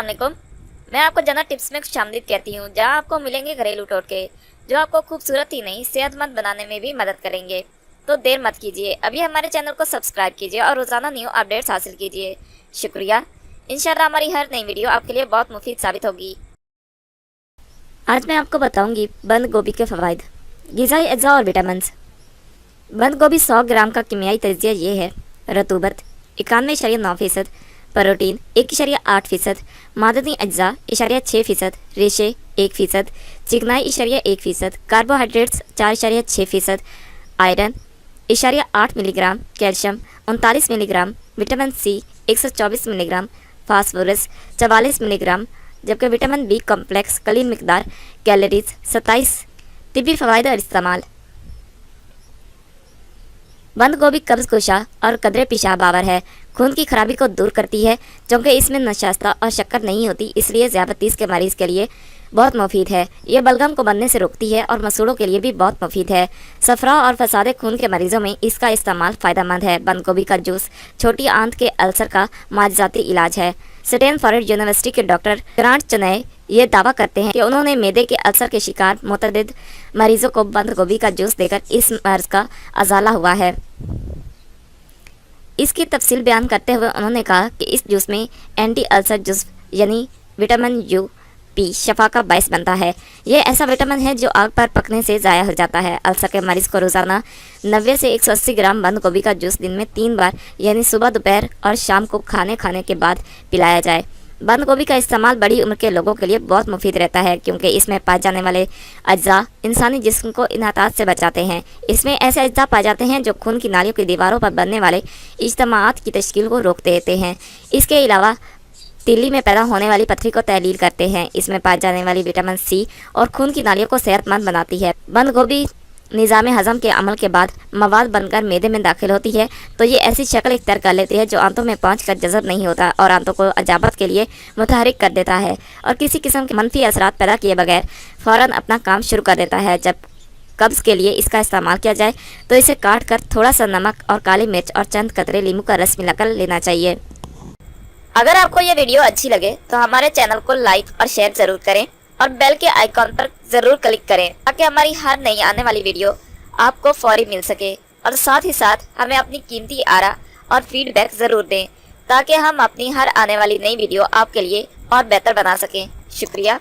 अस्सलाम वालेकुम। मैं आपको जना टिप्स में शामिल कहती हूँ, जहाँ आपको मिलेंगे घरेलू टोटके जो आपको खूबसूरत ही नहीं सेहतमंद बनाने में भी मदद करेंगे। तो देर मत कीजिए, अभी हमारे चैनल को सब्सक्राइब कीजिए और रोजाना न्यू अपडेट्स हासिल कीजिए। शुक्रिया। इंशाल्लाह हमारी हर नई वीडियो आपके लिए बहुत मुफीद साबित होगी। आज मैं आपको बताऊंगी बंद गोभी के फ़वाइद, ग़िज़ाई अज्जा और विटामिन। बंद गोभी 100 ग्राम का कीमियाई तजिया ये है: रतूबत 91.9%, प्रोटीन 1.8%, मादनी अज्जा 6%, रेशे 1%, चिकनाई 1%, carbohydrates 4.6%, iron 8 milligram, calcium 39 milligram, vitamin C 124 milligram, phosphorus 44 milligram, जबकि विटामिन बी कॉम्प्लेक्स कलील मिकदार, कैलोरीज 27। तिब्बी फ़वाइद और इस्तेमाल। बंद गोभी कब्ज़ कुशा और कदरे पेशाब आवर है, खून की खराबी को दूर करती है। क्योंकि इसमें नशास्ता और शक्कर नहीं होती, इसलिए ज़ियादतीस के मरीज़ के लिए बहुत मुफीद है। ये बलगम को बनने से रोकती है और मसूड़ों के लिए भी बहुत मुफीद है। सफरा और फसादे खून के मरीज़ों में इसका इस्तेमाल फ़ायदेमंद है। बंद गोभी का जूस छोटी आंत के अल्सर का माजाती इलाज है। स्टैनफोर्ड यूनिवर्सिटी के डॉक्टर ग्रांट चुनय ये दावा करते हैं कि उन्होंने मैदे के अल्सर के शिकार मुतअद्दिद मरीज़ों को बंद गोभी का जूस देकर इस मर्ज़ का अजाला हुआ है। इसकी तफसील बयान करते हुए उन्होंने कहा कि इस जूस में एंटी अल्सर जूस यानी विटामिन यू पी शफा का बायस बनता है। ये ऐसा विटामिन है जो आग पर पकने से ज़ाया हो जाता है। अल्सर के मरीज़ को रोज़ाना 90 से 180 ग्राम बंद गोभी का जूस दिन में 3 बार यानी सुबह, दोपहर और शाम को खाने के बाद पिलाया जाए। बंद गोभी का इस्तेमाल बड़ी उम्र के लोगों के लिए बहुत मुफीद रहता है, क्योंकि इसमें पाए जाने वाले अज्जा इंसानी जिस्म को इन्हतात से बचाते हैं। इसमें ऐसे अज्जा पाए जाते हैं जो खून की नालियों की दीवारों पर बनने वाले इज्तमाआत की तश्कील को रोक देते हैं। इसके अलावा तिल्ली में पैदा होने वाली पथरी को तहलील करते हैं। इसमें पाई जाने वाली विटामिन सी और खून की नालियों को सेहतमंद बनाती है। बंद गोभी निज़ाम हज़म के अमल के बाद मवाद बनकर मैदे में दाखिल होती है, तो ये ऐसी शक्ल इख्तियार कर लेती है जो आंतों में पहुंचकर जज़ब नहीं होता और आंतों को अजाबत के लिए मुतहरिक कर देता है और किसी किस्म के मनफी असरात पैदा किए बगैर फ़ौरन अपना काम शुरू कर देता है। जब कब्ज़ के लिए इसका इस्तेमाल किया जाए तो इसे काट कर थोड़ा सा नमक और काली मिर्च और चंद कतरे लीमू का रस मिलाकर लेना चाहिए। अगर आपको ये वीडियो अच्छी लगे तो हमारे चैनल को लाइक और शेयर ज़रूर करें और बेल के आइकॉन पर ज़रूर क्लिक करें, ताकि हमारी हर नई आने वाली वीडियो आपको फौरी मिल सके। और साथ ही साथ हमें अपनी कीमती आरा और फीडबैक ज़रूर दें, ताकि हम अपनी हर आने वाली नई वीडियो आपके लिए और बेहतर बना सकें। शुक्रिया।